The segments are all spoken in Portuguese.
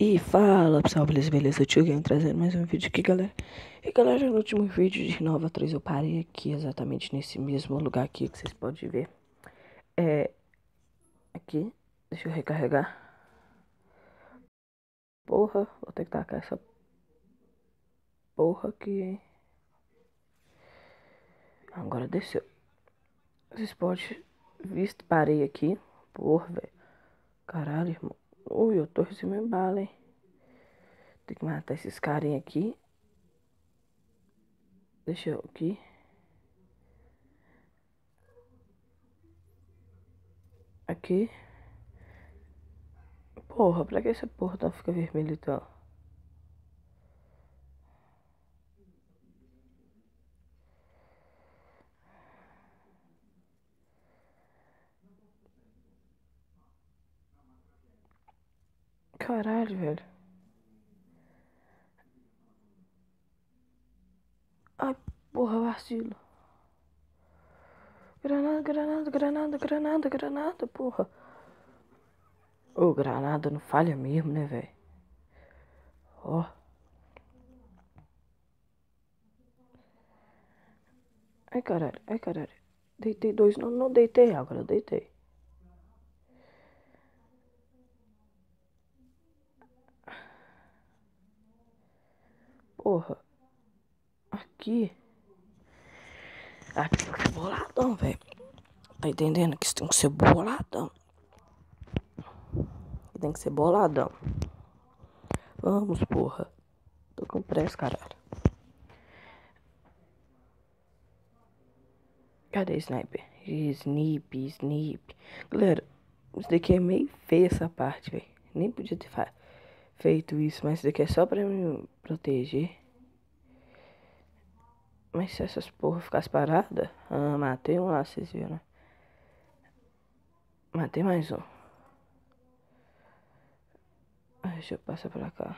E fala pessoal, beleza? Tio Game trazendo mais um vídeo aqui, galera. E galera, no último vídeo de Nova 3 eu parei aqui, exatamente nesse mesmo lugar aqui que vocês podem ver. Aqui, deixa eu recarregar. Porra, vou ter que tacar essa porra aqui. Agora desceu. Vocês podem ver, parei aqui. Porra, velho. Caralho, irmão. Ui, eu tô recebendo bala, hein. Tem que matar esses carinha aqui. Deixa eu aqui. Aqui. Porra, pra que essa porra não fica vermelha então? Caralho, velho. Ai, porra, vacilo. Granada, porra. Ô, granada não falha mesmo, né, velho? Ó. Ai, caralho. Deitei dois, não deitei agora, eu deitei. Porra. Aqui. Aqui tem que ser boladão, velho. Tá entendendo? Que isso tem que ser boladão. Aqui tem que ser boladão. Vamos, porra. Tô com pressa, caralho. Cadê sniper? Snip. Galera, isso daqui é meio feio essa parte, velho. Nem podia ter feito isso, mas isso daqui é só pra me proteger. Mas se essas porra ficassem paradas... Ah, matei um lá, vocês viram, né? Matei mais um. Deixa eu passar pra cá.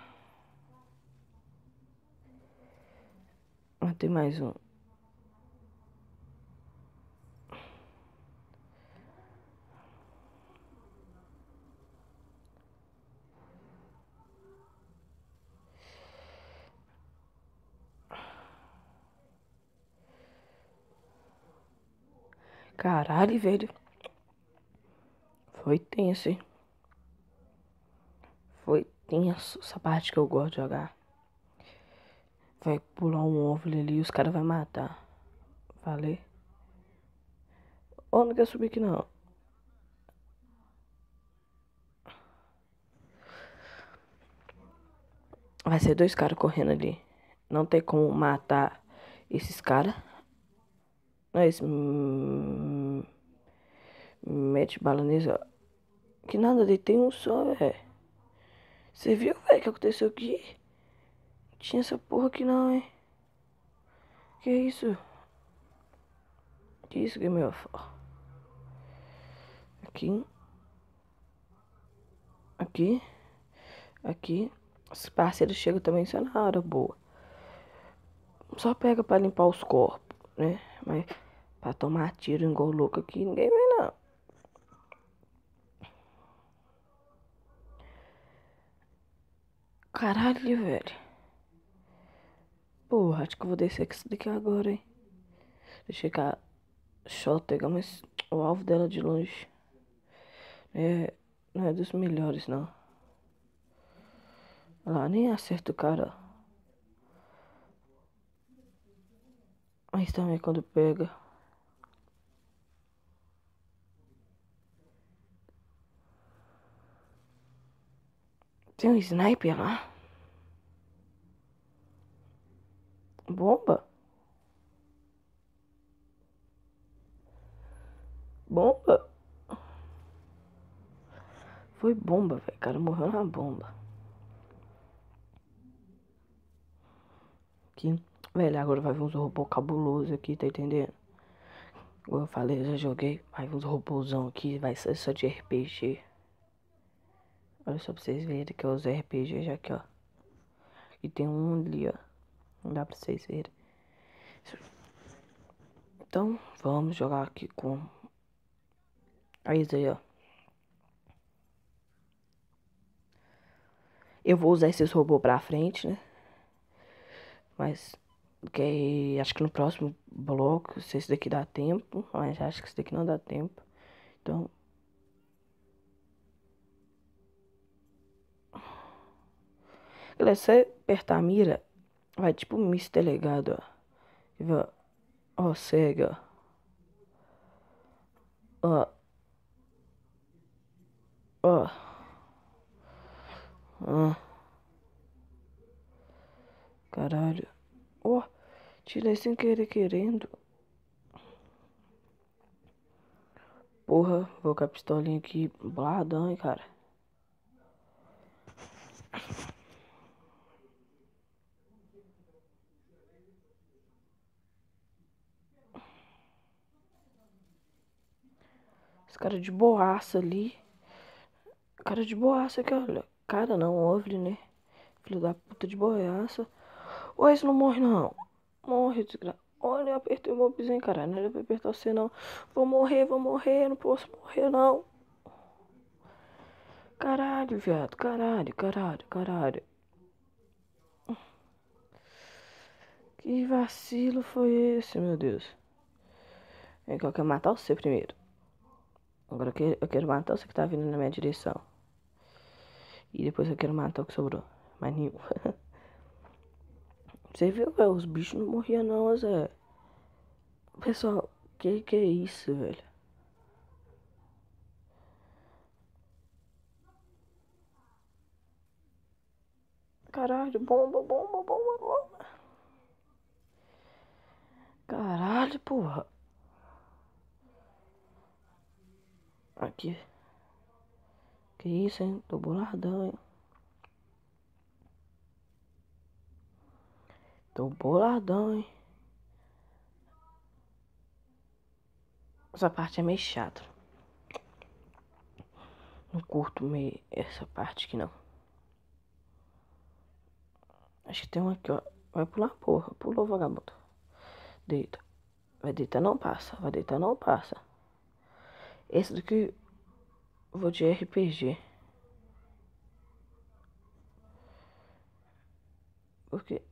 Matei mais um. Caralho, velho. Foi tenso, hein? Foi tenso essa parte que eu gosto de jogar. Vai pular um ovo ali e os caras vão matar. Falei. Oh, não quer subir aqui não. Vai ser dois caras correndo ali. Não tem como matar esses caras. Mas... mete bala neles, ó. Que nada ali, tem um só, velho. Você viu, velho, o que aconteceu aqui? Tinha essa porra aqui não, hein? Que isso? Que isso, Game of? Aqui. Aqui. Aqui. Os parceiros chegam também só na hora boa. Só pega pra limpar os corpos, né? Mas pra tomar tiro igual louco aqui, ninguém vem não. Caralho, velho. Porra, acho que eu vou descer com isso daqui agora, hein? Deixa eu chegar. Shotgun, mas o alvo dela de longe não é dos melhores, não. Olha lá, nem acerta o cara. Mas também quando pega. Tem um sniper lá. Bomba? Bomba? Foi bomba, velho. O cara morreu na bomba. Aqui. Velho, agora vai vir uns robôs cabulosos aqui, tá entendendo? Como eu falei, eu já joguei. Vai vir uns robôzão aqui, vai ser só de RPG. Olha só pra vocês verem que eu uso RPG já aqui, ó. E tem um ali, ó. Não dá pra vocês verem. Então, vamos jogar aqui com... Aí, ó. Eu vou usar esses robôs pra frente, né? Mas acho que no próximo bloco, se esse daqui dá tempo, mas acho que esse daqui não dá tempo. Então. Galera, se você apertar a mira, vai tipo um misto delegado, ó. Ó, cega, ó. Ó. Ó. Caralho. Ó. Tirei sem querer querendo. Porra, vou com a pistolinha aqui boladão, hein, cara. Esse cara de boaça ali. Cara de boaça aqui, olha. Cara não, OVNI, né? Filho da puta de boiaça. Ô, esse não morre não. Morre, desgraça. Olha, eu apertei o mobzinho, caralho. Não era pra apertar você não. Vou morrer. Não posso morrer não. Caralho, viado. Caralho. Que vacilo foi esse, meu Deus? É que eu quero matar você primeiro. Agora eu quero matar você que tá vindo na minha direção. E depois eu quero matar o que sobrou. Mais nenhum. Você viu, velho? Os bichos não morriam não, Zé. Pessoal, que é isso, velho? Caralho, bomba. Caralho, porra. Aqui. Que isso, hein? Tô boladão, hein? Tô boladão, hein? Essa parte é meio chata. Não curto meio essa parte aqui, não. Acho que tem um aqui, ó. Vai pular, porra. Pulou, vagabundo. Deita. Vai deitar, não passa. Esse daqui eu vou de RPG. Porque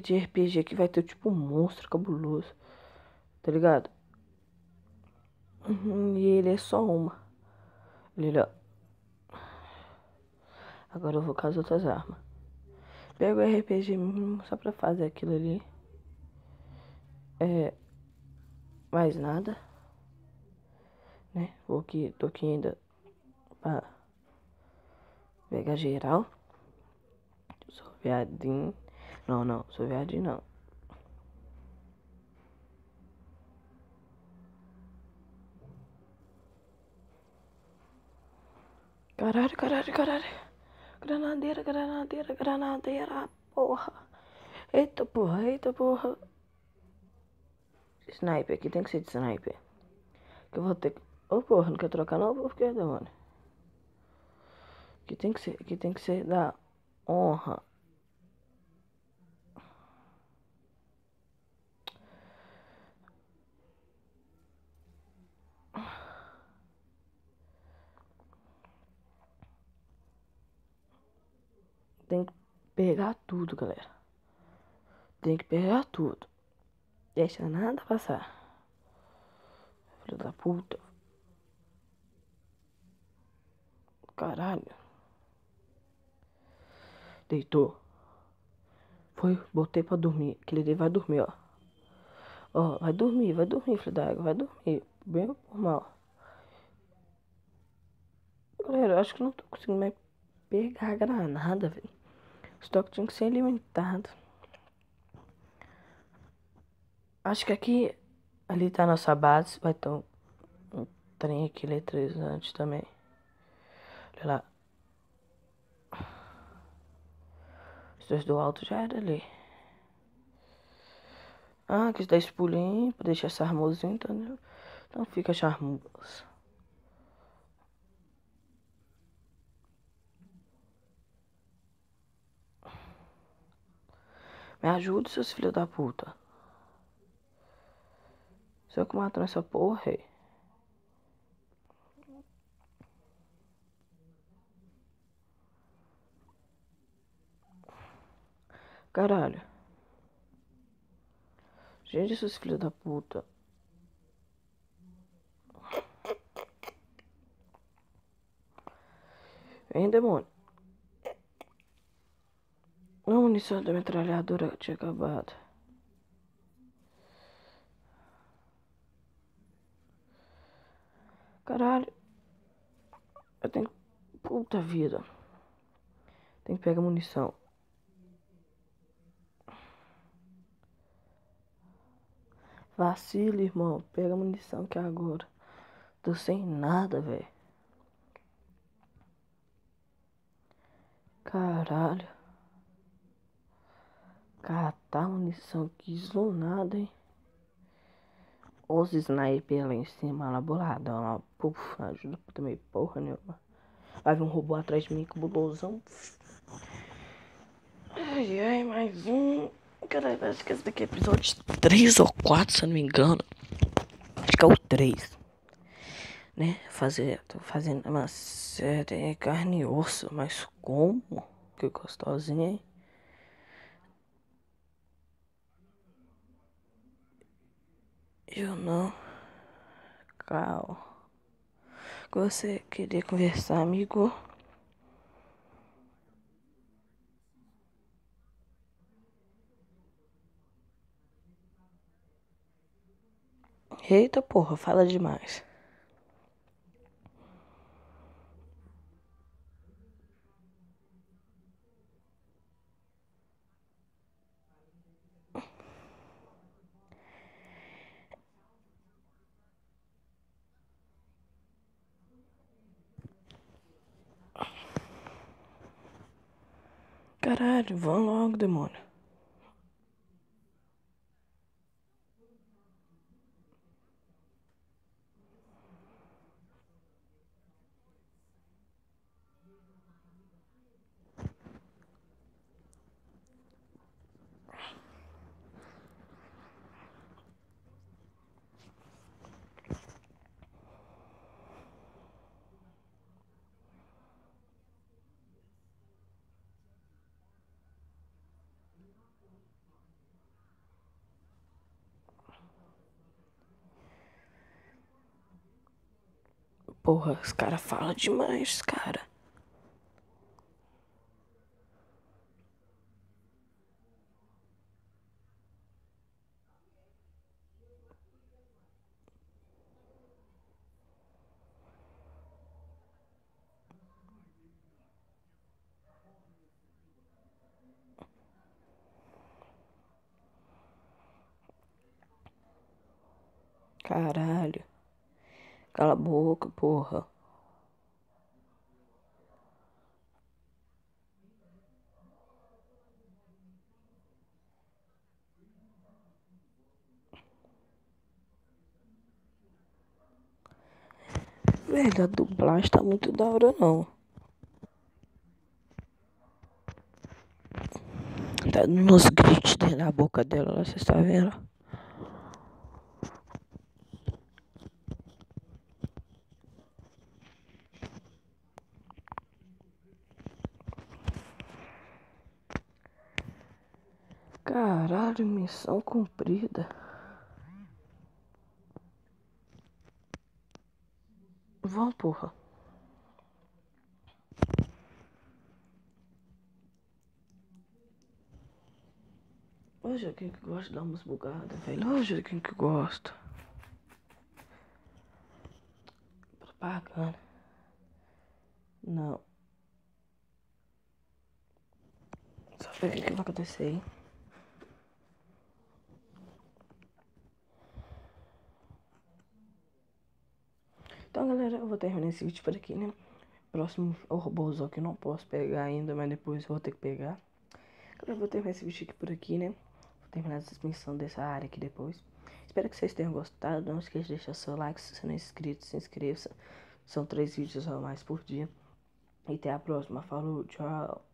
de RPG aqui vai ter tipo um monstro cabuloso. Tá ligado? E ele é só uma. Ele, ó. Agora eu vou com as outras armas. Pego o RPG mesmo só pra fazer aquilo ali. É. Mais nada. Né? Tô aqui ainda pra pegar geral. Sou viadinho. Não, sou viadinho não. Caralho. Granadeira, porra. Eita porra. Sniper, aqui tem que ser de sniper. Que eu vou ter que. Ô porra, não quer trocar não? Por que, demônio? Aqui tem que ser da honra. Tem que pegar tudo, galera. Tem que pegar tudo. Deixa nada passar. Filho da puta. Caralho. Deitou. Foi, botei pra dormir. Aquele ali vai dormir, ó. Ó, vai dormir, filho da água. Vai dormir. Bem por mal. Galera, eu acho que não tô conseguindo mais pegar a granada, velho. O estoque tinha que ser alimentado. Acho que aqui, ali tá a nossa base. Vai ter um trem aqui eletrizante também. Olha lá. Os dois do alto já era ali. Ah, quis dar esse pulinho pra deixar charmosinho, entendeu? Então fica charmoso. Me ajuda, seus filhos da puta. Se eu que mato nessa porra, aí. Caralho. Gente, esses filhos da puta. Vem, demônio. A munição da metralhadora tinha acabado. Caralho. Eu tenho... Puta vida. Tem que pegar munição. Vacila, irmão. Pega munição que é agora. Tô sem nada, velho. Caralho. Catar munição que zonada, hein? Os sniper lá em cima, lá boladão, lá. Puf, ajuda também porra nenhuma. Vai vir um robô atrás de mim com bulosão. Ai, ai, mais um. Caralho, acho que esse daqui é episódio 3 ou 4, se eu não me engano. Acho que é o 3. Né? Tô fazendo uma série carne e osso, mas como? Que gostosinho, hein? Eu não. Calma. Você queria conversar, amigo? Eita porra, fala demais. Caralho, vão logo, demônio. Porra, os caras falam demais, cara. Caralho. Cala a boca, porra. Velho, a dublagem tá muito da hora, não. Tá dando uns gritos dentro da boca dela lá, vocês tá vendo? Caralho, missão cumprida. Vão, porra. Hoje é quem que gosta de dar umas bugadas, velho. Hoje é quem que gosta. Propaganda. Não. Só ver o que vai acontecer, hein? Então, galera, eu vou terminar esse vídeo por aqui, né? Próximo é o robôzão que eu não posso pegar ainda, mas depois eu vou ter que pegar. Galera, eu vou terminar esse vídeo aqui por aqui, né? Vou terminar essa missão dessa área aqui depois. Espero que vocês tenham gostado. Não esqueça de deixar seu like. Se você não é inscrito, se inscreva. São 3 vídeos a mais por dia. E até a próxima. Falou, tchau.